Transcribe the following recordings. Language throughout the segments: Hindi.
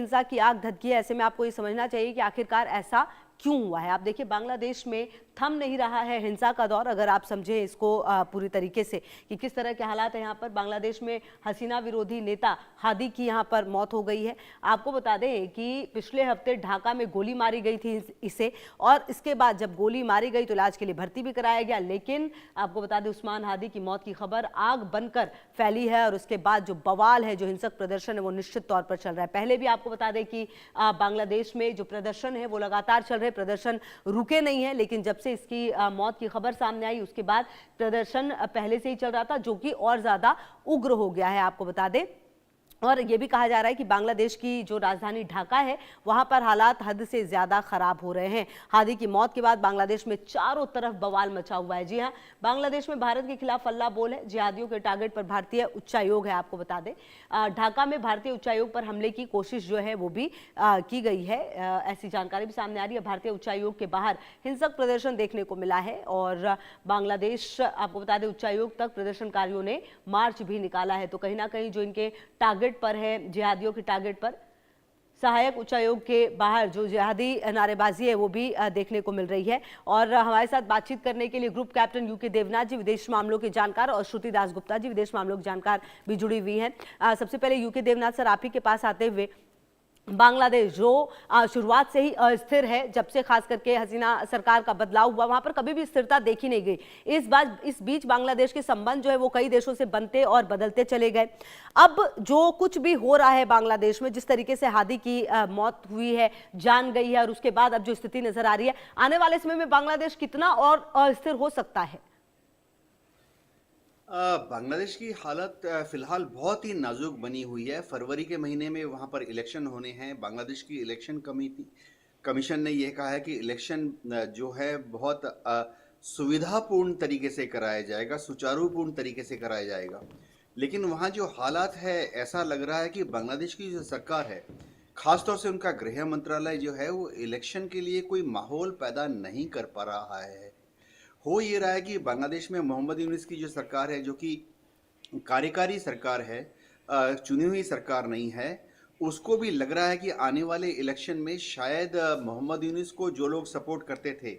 हिंसा की आग धधकी है। ऐसे में आपको ये समझना चाहिए कि आखिरकार ऐसा क्यों हुआ है। आप देखिए, बांग्लादेश में थम नहीं रहा है हिंसा का दौर, अगर आप समझें इसको पूरी तरीके से कि किस तरह के हालात हैं यहाँ पर। बांग्लादेश में हसीना विरोधी नेता हादी की यहाँ पर मौत हो गई है। आपको बता दें कि पिछले हफ्ते ढाका में गोली मारी गई थी इसे, और इसके बाद जब गोली मारी गई तो इलाज के लिए भर्ती भी कराया गया, लेकिन आपको बता दें उस्मान हादी की मौत की खबर आग बनकर फैली है। और उसके बाद जो बवाल है, जो हिंसक प्रदर्शन है, वो निश्चित तौर पर चल रहा है। पहले भी आपको बता दें कि बांग्लादेश में जो प्रदर्शन है वो लगातार चल रहे, प्रदर्शन रुके नहीं है, लेकिन जब से इसकी मौत की खबर सामने आई उसके बाद प्रदर्शन पहले से ही चल रहा था, जो कि और ज्यादा उग्र हो गया है, आपको बता दें। और ये भी कहा जा रहा है कि बांग्लादेश की जो राजधानी ढाका है वहां पर हालात हद से ज्यादा खराब हो रहे हैं। हादी की मौत के बाद बांग्लादेश में चारों तरफ बवाल मचा हुआ है। जी हां, बांग्लादेश में भारत के खिलाफ हल्ला बोल है। जिहादियों के टारगेट पर भारतीय उच्चायोग है। आपको बता दें ढाका में भारतीय उच्चायोग पर हमले की कोशिश जो है वो भी की गई है। ऐसी जानकारी भी सामने आ रही है। भारतीय उच्चायोग के बाहर हिंसक प्रदर्शन देखने को मिला है और बांग्लादेश, आपको बता दें, उच्चायोग तक प्रदर्शनकारियों ने मार्च भी निकाला है। तो कहीं ना कहीं जो इनके टारगेट पर है, जिहादियों के टारगेट पर, सहायक उच्चायोग के बाहर जो जिहादी नारेबाजी है वो भी देखने को मिल रही है। और हमारे साथ बातचीत करने के लिए ग्रुप कैप्टन यूके देवनाथ जी, विदेश मामलों के जानकार, और श्रुति दास गुप्ता जी, विदेश मामलों के जानकार, भी जुड़ी हुई हैं। सबसे पहले यूके देवनाथ सर, आप ही के पास आते हुए, बांग्लादेश जो शुरुआत से ही अस्थिर है, जब से खास करके हसीना सरकार का बदलाव हुआ वहां पर कभी भी स्थिरता देखी नहीं गई। इस बीच बांग्लादेश के संबंध जो है वो कई देशों से बनते और बदलते चले गए। अब जो कुछ भी हो रहा है बांग्लादेश में, जिस तरीके से हादी की मौत हुई है, जान गई है, और उसके बाद अब जो स्थिति नजर आ रही है, आने वाले समय में बांग्लादेश कितना और अस्थिर हो सकता है? बांग्लादेश की हालत फिलहाल बहुत ही नाजुक बनी हुई है। फरवरी के महीने में वहाँ पर इलेक्शन होने हैं। बांग्लादेश की इलेक्शन कमीशन ने यह कहा है कि इलेक्शन जो है बहुत सुविधापूर्ण तरीके से कराया जाएगा, सुचारूपूर्ण तरीके से कराया जाएगा। लेकिन वहाँ जो हालात है, ऐसा लग रहा है कि बांग्लादेश की जो सरकार है, खासतौर से उनका गृह मंत्रालय जो है, वो इलेक्शन के लिए कोई माहौल पैदा नहीं कर पा रहा है। हो ये रहा है कि बांग्लादेश में मोहम्मद यूनिस की जो सरकार है, जो कि कार्यकारी सरकार है, चुनी हुई सरकार नहीं है, उसको भी लग रहा है कि आने वाले इलेक्शन में शायद मोहम्मद यूनिस को जो लोग सपोर्ट करते थे,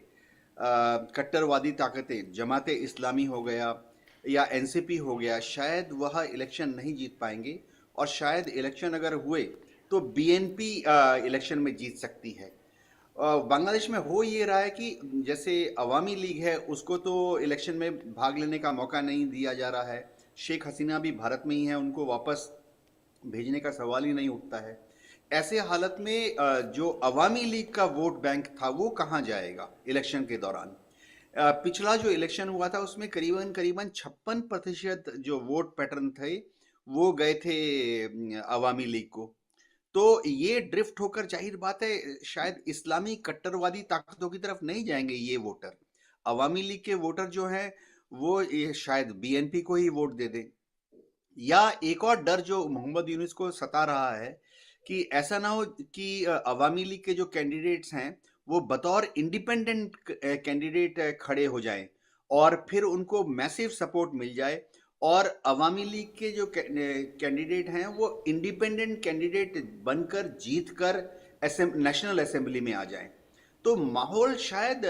कट्टरवादी ताकतें, जमाते इस्लामी हो गया या एनसीपी हो गया, शायद वह इलेक्शन नहीं जीत पाएंगे। और शायद इलेक्शन अगर हुए तो बीएनपी इलेक्शन में जीत सकती है। बांग्लादेश में हो ये रहा है कि जैसे अवामी लीग है, उसको तो इलेक्शन में भाग लेने का मौका नहीं दिया जा रहा है। शेख हसीना भी भारत में ही है, उनको वापस भेजने का सवाल ही नहीं उठता है। ऐसे हालत में जो अवामी लीग का वोट बैंक था वो कहाँ जाएगा इलेक्शन के दौरान? पिछला जो इलेक्शन हुआ था उसमें करीबन करीबन 56% जो वोट पैटर्न थे वो गए थे अवामी लीग को। तो ये ड्रिफ्ट होकर, जाहिर बात है, शायद इस्लामी कट्टरवादी ताकतों की तरफ नहीं जाएंगे ये वोटर। अवामी लीग के वोटर जो हैं वो ये शायद बीएनपी को ही वोट दे दें। या एक और डर जो मोहम्मद यूनुस को सता रहा है कि ऐसा ना हो कि अवामी लीग के जो कैंडिडेट्स हैं वो बतौर इंडिपेंडेंट कैंडिडेट खड़े हो जाएं और फिर उनको मैसिव सपोर्ट मिल जाए, और अवामी लीग के जो कैंडिडेट हैं वो इंडिपेंडेंट कैंडिडेट बनकर जीत कर नेशनल असेंबली में आ जाएं। तो माहौल शायद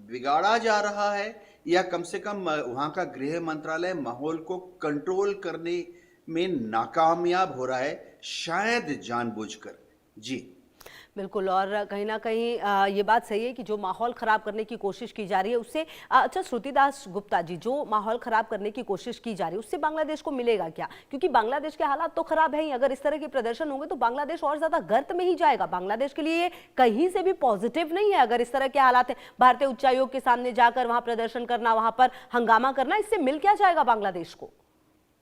बिगाड़ा जा रहा है, या कम से कम वहां का गृह मंत्रालय माहौल को कंट्रोल करने में नाकामयाब हो रहा है, शायद जानबूझकर। जी बिल्कुल, और कहीं ना कहीं ये बात सही है कि जो माहौल खराब करने की कोशिश की जा रही है उससे, अच्छा श्रुतिदास गुप्ता जी, जो माहौल खराब करने की कोशिश की जा रही है उससे बांग्लादेश को मिलेगा क्या? क्योंकि बांग्लादेश के हालात तो खराब है ही, अगर इस तरह के प्रदर्शन होंगे तो बांग्लादेश और ज्यादा गर्त में ही जाएगा। बांग्लादेश के लिए कहीं से भी पॉजिटिव नहीं है अगर इस तरह के हालात है। भारतीय उच्चायोग के सामने जाकर वहां प्रदर्शन करना, वहां पर हंगामा करना, इससे मिल क्या जाएगा बांग्लादेश को?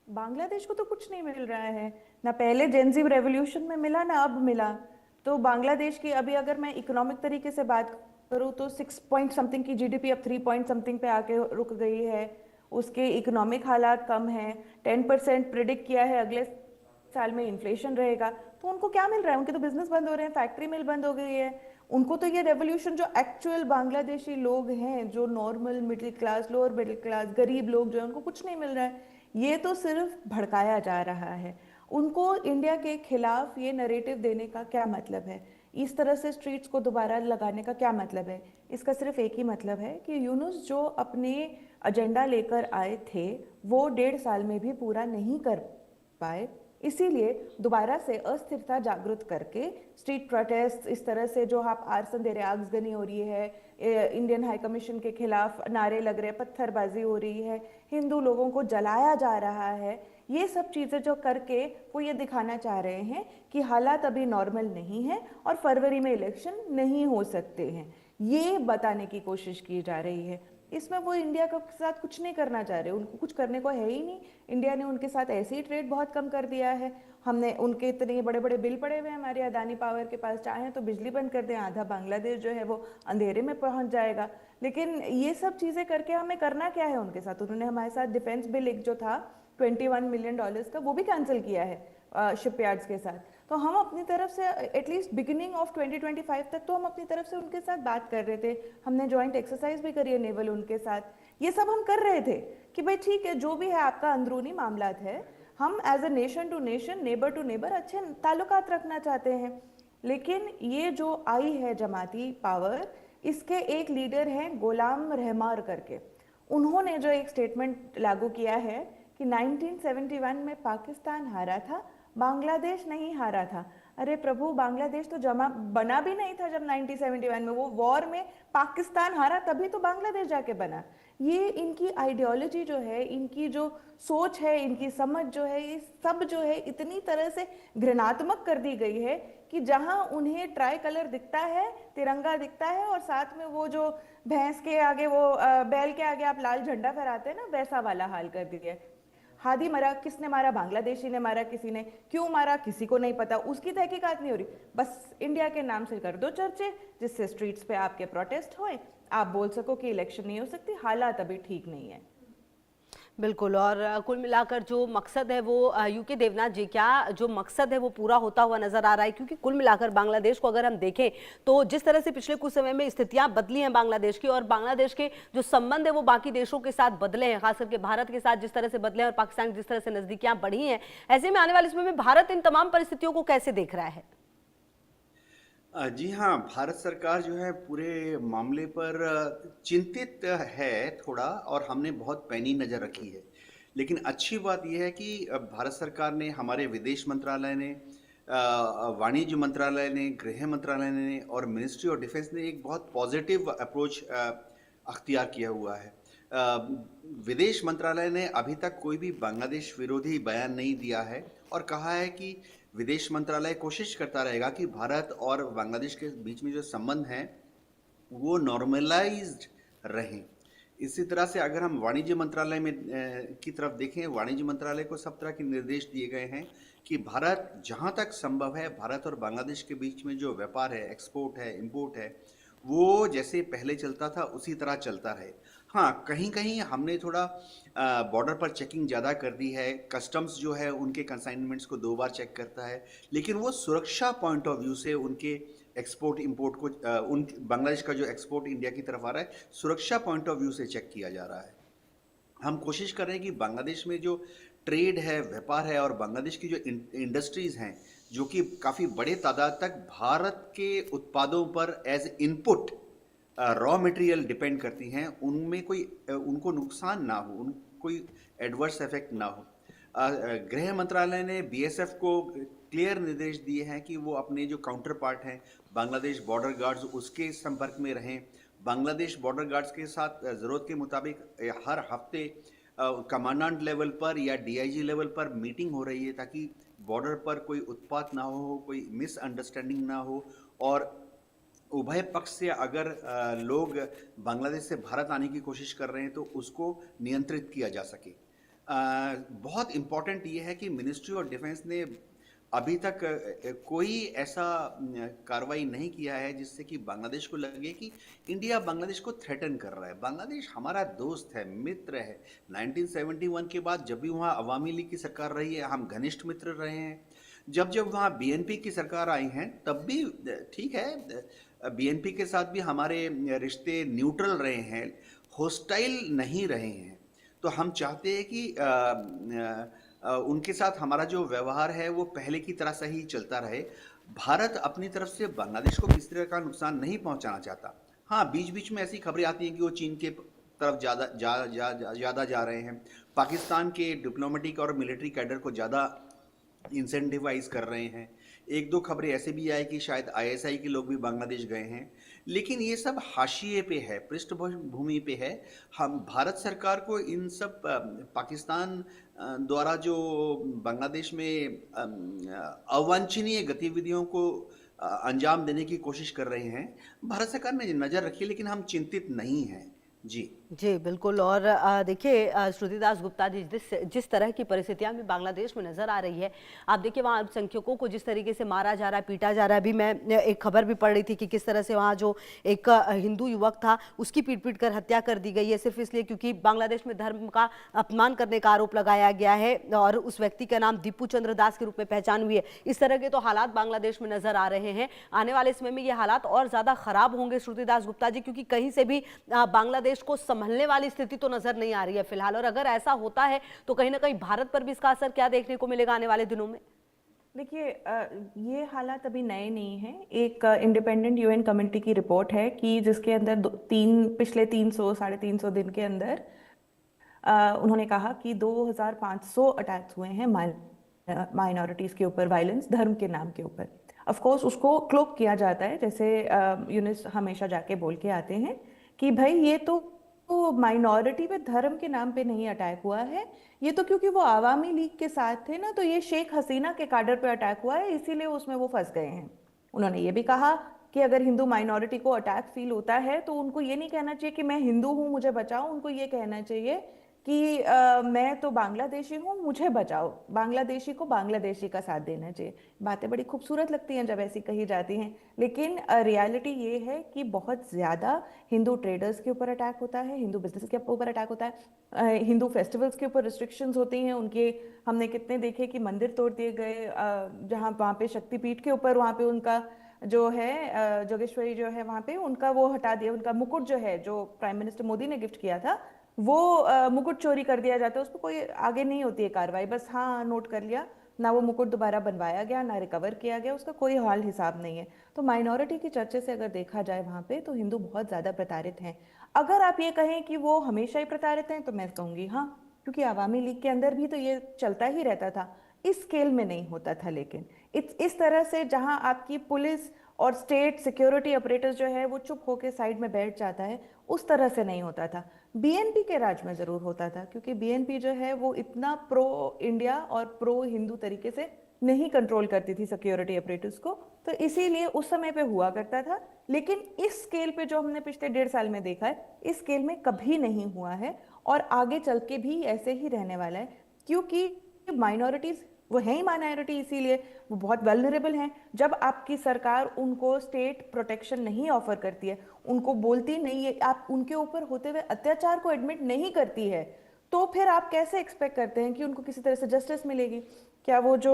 बांग्लादेश को तो कुछ नहीं मिल रहा है, ना पहले जेनजी रेवोल्यूशन में मिला ना अब मिला। तो बांग्लादेश की अभी अगर मैं इकोनॉमिक तरीके से बात करूँ तो 6 पॉइंट समथिंग की जीडीपी अब 3 पॉइंट समथिंग पे आके रुक गई है। उसके इकोनॉमिक हालात कम है। 10% प्रिडिक्ट किया है अगले साल में इन्फ्लेशन रहेगा। तो उनको क्या मिल रहा है? उनके तो बिजनेस बंद हो रहे हैं, फैक्ट्री मिल बंद हो गई है। उनको तो ये रेवोल्यूशन, जो एक्चुअल बांग्लादेशी लोग हैं, जो normal middle class, lower middle class, गरीब लोग जो है, उनको कुछ नहीं मिल रहा है। ये तो सिर्फ भड़काया जा रहा है। उनको इंडिया के खिलाफ ये नरेटिव देने का क्या मतलब है, इस तरह से स्ट्रीट्स को दोबारा लगाने का क्या मतलब है? इसका सिर्फ एक ही मतलब है कि यूनुस जो अपने एजेंडा लेकर आए थे वो 1.5 साल में भी पूरा नहीं कर पाए, इसीलिए दोबारा से अस्थिरता जागृत करके स्ट्रीट प्रोटेस्ट, इस तरह से जो आप आर्सन दे रहे, आगजनी हो रही है, इंडियन हाई कमीशन के खिलाफ नारे लग रहे, पत्थरबाजी हो रही है, हिंदू लोगों को जलाया जा रहा है, ये सब चीज़ें जो करके वो ये दिखाना चाह रहे हैं कि हालात अभी नॉर्मल नहीं है और फरवरी में इलेक्शन नहीं हो सकते हैं, ये बताने की कोशिश की जा रही है। इसमें वो इंडिया के साथ कुछ नहीं करना चाह रहे, उनको कुछ करने को है ही नहीं। इंडिया ने उनके साथ ऐसे ही ट्रेड बहुत कम कर दिया है, हमने उनके इतने बड़े बड़े बिल पड़े हुए हैं हमारे अदानी पावर के पास, चाहें तो बिजली बंद कर दें, आधा बांग्लादेश जो है वो अंधेरे में पहुंच जाएगा। लेकिन ये सब चीज़ें करके हमें करना क्या है उनके साथ? उन्होंने हमारे साथ डिफेंस बिल एक जो था $21 मिलियन का, वो भी कैंसिल किया है शिपयार्ड्स के साथ। तो हम अपनी तरफ से एटलीस्ट बिगिनिंग ऑफ 2025 तक तो हम अपनी तरफ से उनके साथ बात कर रहे थे, हमने जॉइंट एक्सरसाइज भी करी है नेवल उनके साथ, ये सब हम कर रहे थे कि भाई ठीक है, जो भी है आपका अंदरूनी मामलात है, हम as a nation to nation, neighbour to neighbour अच्छे ताल्लुकात रखना चाहते हैं। लेकिन ये जो आई है जमाती पावर, इसके एक लीडर हैं गुलाम रहमान करके, उन्होंने जो एक स्टेटमेंट लागू किया है कि 1971 में पाकिस्तान हारा था, बांग्लादेश नहीं हारा था। अरे प्रभु, बांग्लादेश तो जमा बना भी नहीं था जब 1971 में वो वॉर में पाकिस्तान हारा, तभी तो बांग्लादेश जाके बना। ये इनकी आइडियोलॉजी जो है, इनकी जो सोच है, इनकी समझ जो है, ये सब जो है इतनी तरह से घृणात्मक कर दी गई है कि जहां उन्हें ट्राई कलर दिखता है, तिरंगा दिखता है, और साथ में वो जो भैंस के आगे, वो बैल के आगे आप लाल झंडा फहराते हैं ना, वैसा वाला हाल कर दिया है। हादी मरा, किसने मारा? बांग्लादेशी ने मारा, किसी ने क्यों मारा किसी को नहीं पता, उसकी तहकीकात नहीं हो रही, बस इंडिया के नाम से कर दो चर्चे जिससे स्ट्रीट्स पे आपके प्रोटेस्ट होए, आप बोल सको कि इलेक्शन नहीं हो सकती, हालात अभी ठीक नहीं है। बिल्कुल। और कुल मिलाकर जो मकसद है वो यूके देवनाथ जी, क्या जो मकसद है वो पूरा होता हुआ नजर आ रहा है? क्योंकि कुल मिलाकर बांग्लादेश को अगर हम देखें तो जिस तरह से पिछले कुछ समय में स्थितियां बदली हैं बांग्लादेश की, और बांग्लादेश के जो संबंध है वो बाकी देशों के साथ बदले हैं, खास करके भारत के साथ जिस तरह से बदले हैं और पाकिस्तान की जिस तरह से नजदीकियां बढ़ी हैं, ऐसे में आने वाले समय में भारत इन तमाम परिस्थितियों को कैसे देख रहा है? जी हाँ, भारत सरकार जो है पूरे मामले पर चिंतित है थोड़ा, और हमने बहुत पैनी नज़र रखी है। लेकिन अच्छी बात यह है कि भारत सरकार ने, हमारे विदेश मंत्रालय ने, वाणिज्य मंत्रालय ने, गृह मंत्रालय ने और मिनिस्ट्री ऑफ डिफेंस ने एक बहुत पॉजिटिव अप्रोच अख्तियार किया हुआ है। विदेश मंत्रालय ने अभी तक कोई भी बांग्लादेश विरोधी बयान नहीं दिया है और कहा है कि विदेश मंत्रालय कोशिश करता रहेगा कि भारत और बांग्लादेश के बीच में जो संबंध हैं वो नॉर्मलाइज्ड रहें। इसी तरह से अगर हम वाणिज्य मंत्रालय में की तरफ देखें, वाणिज्य मंत्रालय को सब तरह के निर्देश दिए गए हैं कि भारत जहां तक संभव है, भारत और बांग्लादेश के बीच में जो व्यापार है, एक्सपोर्ट है, इंपोर्ट है, वो जैसे पहले चलता था उसी तरह चलता रहे। हाँ, कहीं कहीं हमने थोड़ा बॉर्डर पर चेकिंग ज़्यादा कर दी है, कस्टम्स जो है उनके कंसाइनमेंट्स को 2 बार चेक करता है, लेकिन वो सुरक्षा पॉइंट ऑफ व्यू से उनके एक्सपोर्ट इंपोर्ट को, उन बांग्लादेश का जो एक्सपोर्ट इंडिया की तरफ आ रहा है, सुरक्षा पॉइंट ऑफ व्यू से चेक किया जा रहा है। हम कोशिश कर रहे हैं कि बांग्लादेश में जो ट्रेड है, व्यापार है, और बांग्लादेश की जो इंडस्ट्रीज़ हैं जो कि काफ़ी बड़े तादाद तक भारत के उत्पादों पर as input raw material depend करती हैं, उनमें कोई उनको नुकसान ना हो, कोई एडवर्स इफेक्ट ना हो। गृह मंत्रालय ने बीएसएफ को क्लियर निर्देश दिए हैं कि वो अपने जो काउंटर पार्ट हैं बांग्लादेश बॉर्डर गार्ड्स, उसके संपर्क में रहें। बांग्लादेश बॉर्डर गार्ड्स के साथ ज़रूरत के मुताबिक हर हफ्ते कमांडेंट लेवल पर या डीआईजी लेवल पर मीटिंग हो रही है ताकि बॉर्डर पर कोई उत्पात ना हो, कोई मिसअंडरस्टैंडिंग ना हो, और उभय पक्ष से अगर लोग बांग्लादेश से भारत आने की कोशिश कर रहे हैं तो उसको नियंत्रित किया जा सके। बहुत इम्पॉर्टेंट ये है कि मिनिस्ट्री ऑफ डिफेंस ने अभी तक कोई ऐसा कार्रवाई नहीं किया है जिससे कि बांग्लादेश को लगे कि इंडिया बांग्लादेश को थ्रेटन कर रहा है। बांग्लादेश हमारा दोस्त है, मित्र है। 1971 के बाद जब भी वहाँ अवामी लीग की सरकार रही है, हम घनिष्ठ मित्र रहे हैं। जब जब वहाँ बीएनपी की सरकार आई हैं तब भी ठीक है, बीएनपी के साथ भी हमारे रिश्ते न्यूट्रल रहे हैं, होस्टाइल नहीं रहे हैं। तो हम चाहते हैं कि उनके साथ हमारा जो व्यवहार है वो पहले की तरह से ही चलता रहे। भारत अपनी तरफ से बांग्लादेश को किसी तरह का नुकसान नहीं पहुंचाना चाहता। हाँ, बीच बीच में ऐसी खबरें आती हैं कि वो चीन के तरफ ज़्यादा जा रहे हैं, पाकिस्तान के डिप्लोमेटिक और मिलिट्री कैडर को ज़्यादा इंसेंटिवाइज कर रहे हैं। एक दो खबरें ऐसे भी आई कि शायद आईएसआई के लोग भी बांग्लादेश गए हैं, लेकिन ये सब हाशिए पे है, पृष्ठभूमि पे है। हम भारत सरकार को इन सब पाकिस्तान द्वारा जो बांग्लादेश में अवांछनीय गतिविधियों को अंजाम देने की कोशिश कर रहे हैं, भारत सरकार ने नज़र रखी है, लेकिन हम चिंतित नहीं हैं। जी जी बिल्कुल। और देखिए श्रुतिदास गुप्ता जी, जिस तरह की परिस्थितियां भी बांग्लादेश में नजर आ रही है, आप देखिए वहाँ अल्पसंख्यकों को जिस तरीके से मारा जा रहा है, पीटा जा रहा है। अभी मैं एक खबर भी पढ़ रही थी कि किस तरह से वहाँ जो एक हिंदू युवक था उसकी पीट पीट कर हत्या कर दी गई है, सिर्फ इसलिए क्योंकि बांग्लादेश में धर्म का अपमान करने का आरोप लगाया गया है और उस व्यक्ति का नाम दीपू चंद्र दास के रूप में पहचान हुई है। इस तरह के तो हालात बांग्लादेश में नजर आ रहे हैं। आने वाले समय में ये हालात और ज्यादा खराब होंगे श्रुतिदास गुप्ता जी, क्योंकि कहीं से भी बांग्लादेश को संभलने वाली स्थिति तो नजर नहीं आ रही है फिलहाल। और अगर ऐसा होता है तो कहीं ना कहीं भारत पर भी इसका असर क्या देखने को मिलेगा आने वाले दिनों में? देखिए, ये हालात अभी नए नहीं हैं। एक इंडिपेंडेंट यूएन कमेटी की रिपोर्ट है कि जिसके अंदर पिछले 300-350 दिन के अंदर उन्होंने कहा कि 2500 अटैक्स हुए हैं माइनॉरिटीज के ऊपर, वायलेंस धर्म के नाम के ऊपर। ऑफ कोर्स उसको क्लोक किया जाता है, जैसे यूनिस हमेशा जाके बोल के आते हैं कि भाई ये तो माइनॉरिटी पे धर्म के नाम पे नहीं अटैक हुआ है, ये तो क्योंकि वो आवामी लीग के साथ थे ना, तो ये शेख हसीना के काडर पे अटैक हुआ है, इसीलिए उसमें वो फंस गए हैं। उन्होंने ये भी कहा कि अगर हिंदू माइनॉरिटी को अटैक फील होता है तो उनको ये नहीं कहना चाहिए कि मैं हिंदू हूँ मुझे बचाओ, उनको ये कहना चाहिए कि मैं तो बांग्लादेशी हूँ मुझे बचाओ, बांग्लादेशी को बांग्लादेशी का साथ देना चाहिए। बातें बड़ी खूबसूरत लगती हैं जब ऐसी कही जाती हैं, लेकिन रियलिटी ये है कि बहुत ज़्यादा हिंदू ट्रेडर्स के ऊपर अटैक होता है, हिंदू बिजनेस के ऊपर अटैक होता है, हिंदू फेस्टिवल्स के ऊपर रिस्ट्रिक्शंस होती हैं उनके। हमने कितने देखे कि मंदिर तोड़ दिए गए, जहाँ वहाँ पे शक्तिपीठ के ऊपर वहाँ पे उनका जो है जोगेश्वरी जो है वहाँ पे उनका वो हटा दिया, उनका मुकुट जो है जो प्राइम मिनिस्टर मोदी ने गिफ्ट किया था वो मुकुट चोरी कर दिया जाता है। उस पर कोई आगे नहीं होती है कार्रवाई, बस हाँ नोट कर लिया, ना वो मुकुट दोबारा बनवाया गया ना रिकवर किया गया, उसका कोई हाल हिसाब नहीं है। तो माइनॉरिटी की चर्चे से अगर देखा जाए वहाँ पे तो हिंदू बहुत ज़्यादा प्रताड़ित हैं। अगर आप ये कहें कि वो हमेशा ही प्रताड़ित हैं तो मैं कहूँगी हाँ, क्योंकि आवामी लीग के अंदर भी तो ये चलता ही रहता था, इस स्केल में नहीं होता था। लेकिन इस तरह से जहाँ आपकी पुलिस और स्टेट सिक्योरिटी ऑपरेटर्स जो है वो चुप होकर साइड में बैठ जाता है, उस तरह से नहीं होता था। बीएनपी के राज में जरूर होता था, क्योंकि बीएनपी जो है वो इतना प्रो इंडिया और प्रो हिंदू तरीके से नहीं कंट्रोल करती थी सिक्योरिटी ऑपरेटर्स को, तो इसीलिए उस समय पे हुआ करता था। लेकिन इस स्केल पे जो हमने पिछले 1.5 साल में देखा है, इस स्केल में कभी नहीं हुआ है और आगे चल के भी ऐसे ही रहने वाला है, क्योंकि माइनॉरिटीज वो है ही माइनॉरिटी, इसीलिए वो बहुत वल्नरेबल हैं। जब आपकी सरकार उनको स्टेट प्रोटेक्शन नहीं ऑफर करती है, उनको बोलती नहीं है, आप उनके ऊपर होते हुए अत्याचार को एडमिट नहीं करती है, तो फिर आप कैसे एक्सपेक्ट करते हैं कि उनको किसी तरह से जस्टिस मिलेगी? क्या वो जो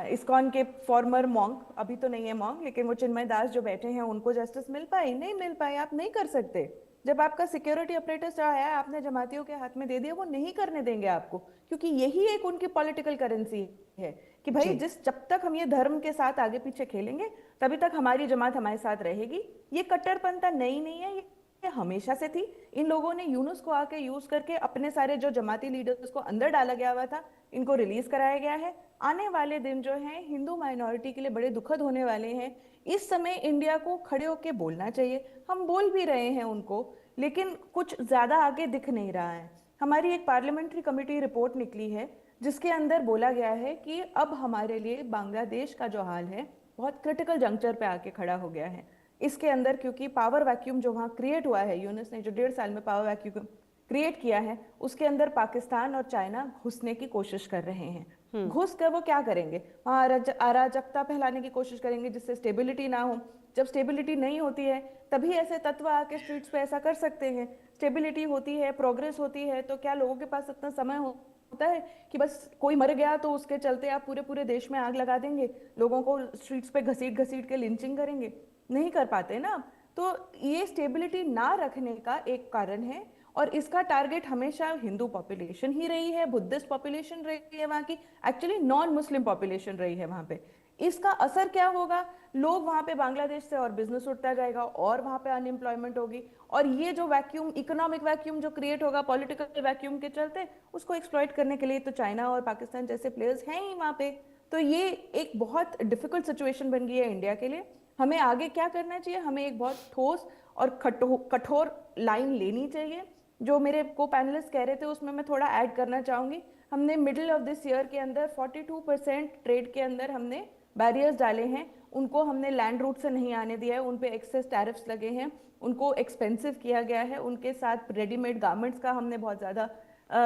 इस्कॉन के फॉर्मर मॉन्क, अभी तो नहीं है मॉन्क, लेकिन वो चिन्मय दास जो बैठे हैं, उनको जस्टिस मिल पाई? नहीं मिल पाई। आप नहीं कर सकते। जब आपका सिक्योरिटी ऑपरेटर्स जो है आपने जमातियों के हाथ में दे दिया, वो नहीं करने देंगे आपको, क्योंकि यही एक उनकी पॉलिटिकल करेंसी है कि भाई जब तक हम ये धर्म के साथ आगे पीछे खेलेंगे तभी तक हमारी जमात हमारे साथ रहेगी। ये कट्टरपंथा नई नहीं है, ये हमेशा से थी। इन लोगों ने यूनुस को आके यूज करके अपने सारे जो जमाती लीडर्स को अंदर डाला गया हुआ था, इनको रिलीज कराया गया है। आने वाले दिन जो है हिंदू माइनॉरिटी के लिए बड़े दुखद होने वाले हैं। इस समय इंडिया को खड़े होकर बोलना चाहिए, हम बोल भी रहे हैं उनको, लेकिन कुछ ज्यादा आगे दिख नहीं रहा है। हमारी एक पार्लियामेंट्री कमेटी रिपोर्ट निकली है जिसके अंदर बोला गया है कि अब हमारे लिए बांग्लादेश का जो हाल है बहुत क्रिटिकल जंक्चर पे आके खड़ा हो गया है। इसके अंदर क्योंकि पावर वैक्यूम जो वहाँ क्रिएट हुआ है, यूनुस ने जो 1.5 साल में पावर वैक्यूम क्रिएट किया है, उसके अंदर पाकिस्तान और चाइना घुसने की कोशिश कर रहे हैं। घुस कर वो क्या करेंगे? वहाँ अराजकता फैलाने की कोशिश करेंगे जिससे स्टेबिलिटी ना हो। जब स्टेबिलिटी नहीं होती है तभी ऐसे तत्व आके स्ट्रीट्स पे ऐसा कर सकते हैं। स्टेबिलिटी होती है, प्रोग्रेस होती है, तो क्या लोगों के पास इतना समय होता है कि बस कोई मर गया तो उसके चलते आप पूरे पूरे देश में आग लगा देंगे, लोगों को स्ट्रीट्स पे घसीट घसीट के लिंचिंग करेंगे? नहीं कर पाते ना। तो ये स्टेबिलिटी ना रखने का एक कारण है। और इसका टारगेट हमेशा हिंदू पॉपुलेशन ही रही है, बुद्धिस्ट पॉपुलेशन रही है वहाँ की, एक्चुअली नॉन मुस्लिम पॉपुलेशन रही है वहाँ पे। इसका असर क्या होगा? लोग वहाँ पे बांग्लादेश से और बिजनेस उठता जाएगा और वहाँ पे अनएम्प्लॉयमेंट होगी, और ये जो वैक्यूम, इकोनॉमिक वैक्यूम जो क्रिएट होगा पॉलिटिकल वैक्यूम के चलते, उसको एक्सप्लॉइट करने के लिए तो चाइना और पाकिस्तान जैसे प्लेयर्स हैं ही वहाँ पे। तो ये एक बहुत डिफिकल्ट सिचुएशन बन गई है इंडिया के लिए। हमें आगे क्या करना चाहिए? हमें एक बहुत ठोस और कठोर लाइन लेनी चाहिए। जो मेरे को पैनलिस्ट कह रहे थे उसमें मैं थोड़ा ऐड करना चाहूंगी। हमने मिडिल ऑफ दिस ईयर के अंदर 42% ट्रेड के अंदर हमने बैरियर्स डाले हैं, उनको हमने लैंड रूट से नहीं आने दिया है, उन पे एक्सेस टैरिफ्स लगे हैं, उनको एक्सपेंसिव किया गया है, उनके साथ रेडीमेड गारमेंट्स का हमने बहुत ज़्यादा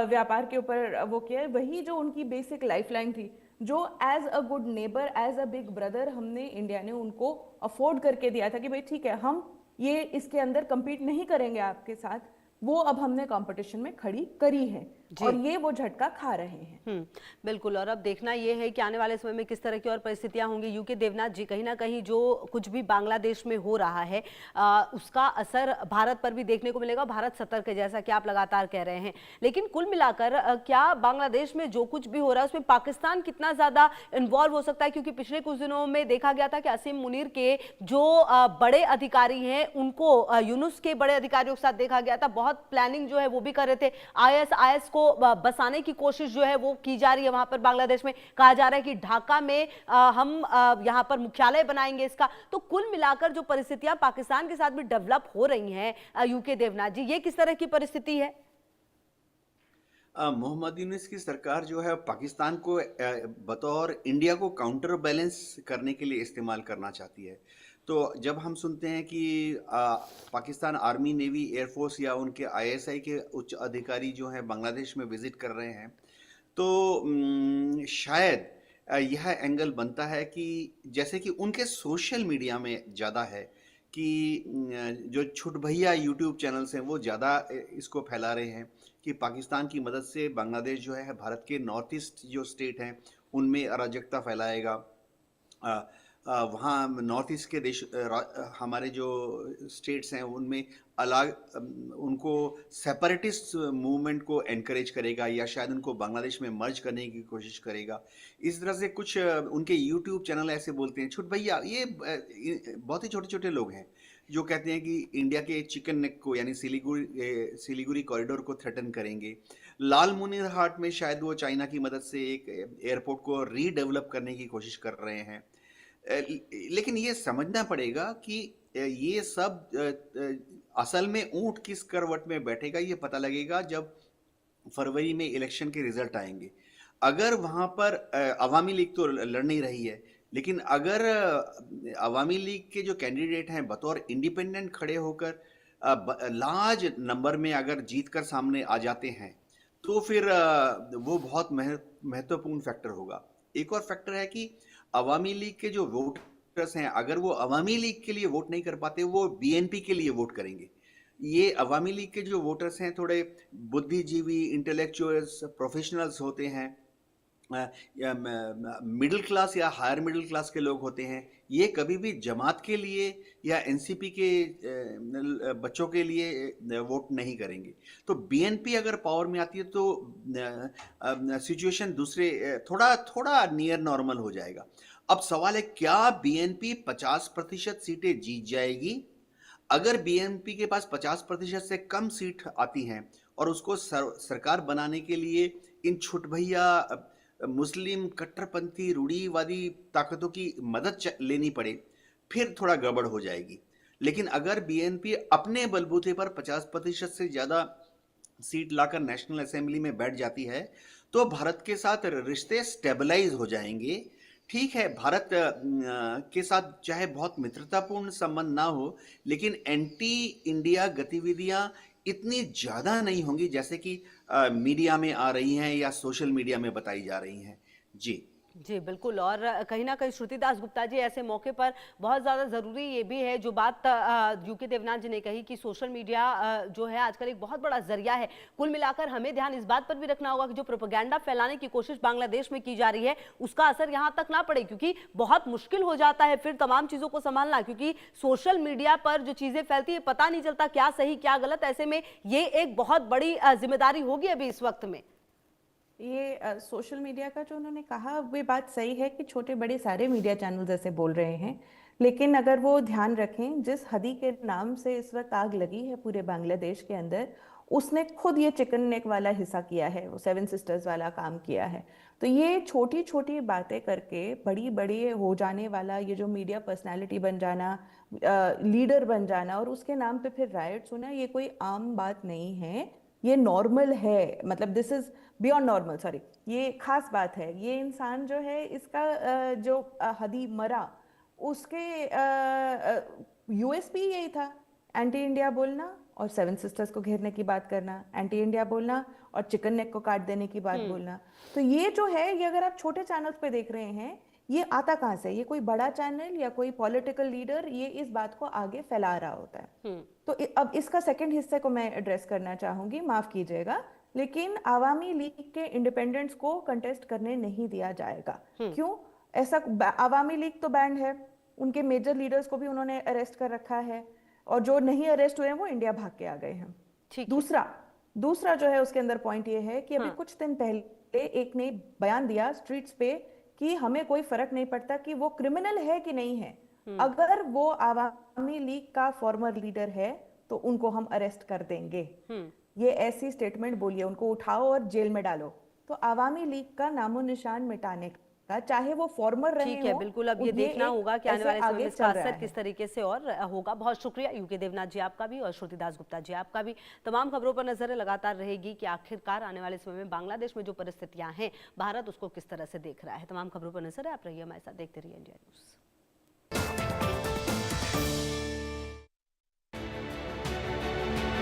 व्यापार के ऊपर वो किया है। वही जो उनकी बेसिक लाइफलाइन थी, जो as a good neighbour, as a big brother हमने इंडिया ने उनको अफोर्ड करके दिया था कि भाई ठीक है, हम ये इसके अंदर compete नहीं करेंगे आपके साथ, वो अब हमने कंपटीशन में खड़ी करी है और ये वो झटका खा रहे हैं। बिल्कुल। और अब देखना ये है कि आने वाले समय में किस तरह की और परिस्थितियां होंगी। यूके देवनाथ जी, कहीं ना कहीं जो कुछ भी बांग्लादेश में हो रहा है उसका असर भारत पर भी देखने को मिलेगा। भारत सतर्क है, जैसा कि आप लगातार कह रहे हैं, लेकिन कुल मिलाकर क्या बांग्लादेश में जो कुछ भी हो रहा है उसमें पाकिस्तान कितना ज्यादा इन्वॉल्व हो सकता है? क्योंकि पिछले कुछ दिनों में देखा गया था कि असीम मुनीर के जो बड़े अधिकारी हैं उनको यूनुस के बड़े अधिकारियों के साथ देखा गया था। बहुत प्लानिंग जो है वो भी कर रहे थे, आईएस को बसाने की कोशिश जो है वो की जा रही है वहां पर बांग्लादेश में। कहा जा रहा है कि ढाका में हम यहां पर मुख्यालय बनाएंगे इसका। तो कुल मिलाकर जो परिस्थितियां पाकिस्तान के साथ भी डेवलप हो रही हैं यूके देवनाथ जी, ये किस तरह की परिस्थिति है? मोहम्मद यूनुस की सरकार जो है पाकिस्तान को बतौर इंडिया को काउंटर बैलेंस करने के लिए इस्तेमाल करना चाहती है। तो जब हम सुनते हैं कि पाकिस्तान आर्मी, नेवी, एयरफोर्स या उनके आईएसआई के उच्च अधिकारी जो हैं बांग्लादेश में विजिट कर रहे हैं, तो शायद यह एंगल बनता है कि जैसे कि उनके सोशल मीडिया में ज़्यादा है कि जो छुट भैया यूट्यूब चैनल्स हैं वो ज़्यादा इसको फैला रहे हैं कि पाकिस्तान की मदद से बांग्लादेश जो है भारत के नॉर्थ ईस्ट जो स्टेट हैं उनमें अराजकता फैलाएगा। वहाँ नॉर्थ ईस्ट के देश हमारे जो स्टेट्स हैं उनमें अलग उनको सेपरेटिस्ट मूवमेंट को एनकरेज करेगा या शायद उनको बांग्लादेश में मर्ज करने की कोशिश करेगा। इस तरह से कुछ उनके यूट्यूब चैनल ऐसे बोलते हैं। छुट भैया ये बहुत ही छोटे छोटे लोग हैं जो कहते हैं कि इंडिया के चिकन नेक को यानी सिलीगुड़ी कॉरिडोर को थ्रेटन करेंगे। लाल मुनीर हाट में शायद वो चाइना की मदद से एक एयरपोर्ट को रीडेवलप करने की कोशिश कर रहे हैं। लेकिन ये समझना पड़ेगा कि ये सब असल में ऊंट किस करवट में बैठेगा ये पता लगेगा जब फरवरी में इलेक्शन के रिजल्ट आएंगे। अगर वहाँ पर अवामी लीग तो लड़ नहीं रही है, लेकिन अगर अवामी लीग के जो कैंडिडेट हैं बतौर इंडिपेंडेंट खड़े होकर लार्ज नंबर में अगर जीत कर सामने आ जाते हैं तो फिर वो बहुत महत्वपूर्ण फैक्टर होगा। एक और फैक्टर है कि अवामी लीग के जो वोटर्स हैं अगर वो अवामी लीग के लिए वोट नहीं कर पाते वो बीएनपी के लिए वोट करेंगे। ये अवामी लीग के जो वोटर्स हैं थोड़े बुद्धिजीवी, इंटेलेक्चुअल्स, प्रोफेशनल्स होते हैं, मिडिल क्लास या हायर मिडिल क्लास के लोग होते हैं। ये कभी भी जमात के लिए या एनसीपी के बच्चों के लिए वोट नहीं करेंगे। तो बीएनपी अगर पावर में आती है तो सिचुएशन दूसरे थोड़ा नियर नॉर्मल हो जाएगा। अब सवाल है क्या बीएनपी 50% सीटें जीत जाएगी? अगर बीएनपी के पास 50% से कम सीट आती हैं और उसको सरकार बनाने के लिए इन छुट भैया मुस्लिम कट्टरपंथी रूढ़िवादी ताकतों की मदद लेनी पड़े फिर थोड़ा गड़बड़ हो जाएगी। लेकिन अगर बीएनपी अपने बलबूते पर 50% से ज़्यादा सीट लाकर नेशनल असेंबली में बैठ जाती है तो भारत के साथ रिश्ते स्टेबलाइज हो जाएंगे। ठीक है, भारत के साथ चाहे बहुत मित्रतापूर्ण संबंध ना हो लेकिन एंटी इंडिया गतिविधियां इतनी ज़्यादा नहीं होंगी जैसे कि मीडिया में आ रही हैं या सोशल मीडिया में बताई जा रही हैं। जी जी बिल्कुल। और कहीं ना कहीं श्रुति दास गुप्ता जी, ऐसे मौके पर बहुत ज़्यादा ज़रूरी ये भी है जो बात यूके देवनाथ जी ने कही कि सोशल मीडिया जो है आजकल एक बहुत बड़ा जरिया है। कुल मिलाकर हमें ध्यान इस बात पर भी रखना होगा कि जो प्रोपेगेंडा फैलाने की कोशिश बांग्लादेश में की जा रही है उसका असर यहाँ तक ना पड़े, क्योंकि बहुत मुश्किल हो जाता है फिर तमाम चीज़ों को संभालना, क्योंकि सोशल मीडिया पर जो चीज़ें फैलती है पता नहीं चलता क्या सही क्या गलत। ऐसे में ये एक बहुत बड़ी जिम्मेदारी होगी अभी इस वक्त में। ये सोशल मीडिया का जो उन्होंने कहा वो बात सही है कि छोटे बड़े सारे मीडिया चैनल जैसे बोल रहे हैं, लेकिन अगर वो ध्यान रखें जिस हदी के नाम से इस वक्त आग लगी है पूरे बांग्लादेश के अंदर, उसने खुद ये चिकन नेक वाला हिस्सा किया है, वो सेवन सिस्टर्स वाला काम किया है। तो ये छोटी छोटी बातें करके बड़ी बड़ी हो जाने वाला ये जो मीडिया पर्सनालिटी बन जाना, लीडर बन जाना और उसके नाम पे फिर राइट्स होना, ये कोई आम बात नहीं है, ये नॉर्मल है। मतलब this is beyond normal, sorry, ये खास बात है। ये इंसान जो है इसका जो हदी मरा उसके यूएसपी यही था, एंटी इंडिया बोलना और सेवन सिस्टर्स को घेरने की बात करना, एंटी इंडिया बोलना और चिकन नेक को काट देने की बात बोलना। तो ये जो है ये अगर आप छोटे चैनल्स पे देख रहे हैं, ये आता कहाँ से? ये कोई बड़ा चैनल या कोई पॉलिटिकल लीडर ये इस बात को आगे फैला रहा होता है। तो अब इसका सेकंड हिस्से को मैं एड्रेस करना चाहूंगी, माफ कीजिएगा, लेकिन आवामी लीग के इंडिपेंडेंट्स को कंटेस्ट करने नहीं दिया जाएगा। क्यों? ऐसा आवामी लीग तो बैंड है, उनके मेजर लीडर्स को भी उन्होंने अरेस्ट कर रखा है और जो नहीं अरेस्ट हुए हैं वो इंडिया भाग के आ गए हैं। दूसरा जो है उसके अंदर पॉइंट ये है कि अभी कुछ दिन पहले एक ने बयान दिया स्ट्रीट्स पे कि हमें कोई फर्क नहीं पड़ता कि वो क्रिमिनल है कि नहीं है, अगर वो आवामी लीग का फॉर्मर लीडर है तो उनको हम अरेस्ट कर देंगे। ये ऐसी स्टेटमेंट बोलिए, उनको उठाओ और जेल में डालो। तो आवामी लीग का नामो निशान मिटाने का, चाहे वो फॉर्मर रहे ठीक है, हो, बिल्कुल। अब ये देखना होगा कि आने वाले समय में इसका असर किस है। तरीके से और होगा। बहुत शुक्रिया यूके देवनाथ जी आपका भी और श्रुति दास गुप्ता जी आपका भी। तमाम खबरों पर नजर लगातार रहेगी कि आखिरकार आने वाले समय में बांग्लादेश में जो परिस्थितियां हैं भारत उसको किस तरह से देख रहा है। तमाम खबरों पर नजर है, आप रहिए हमारे साथ, देखते रहिए इंडिया न्यूज।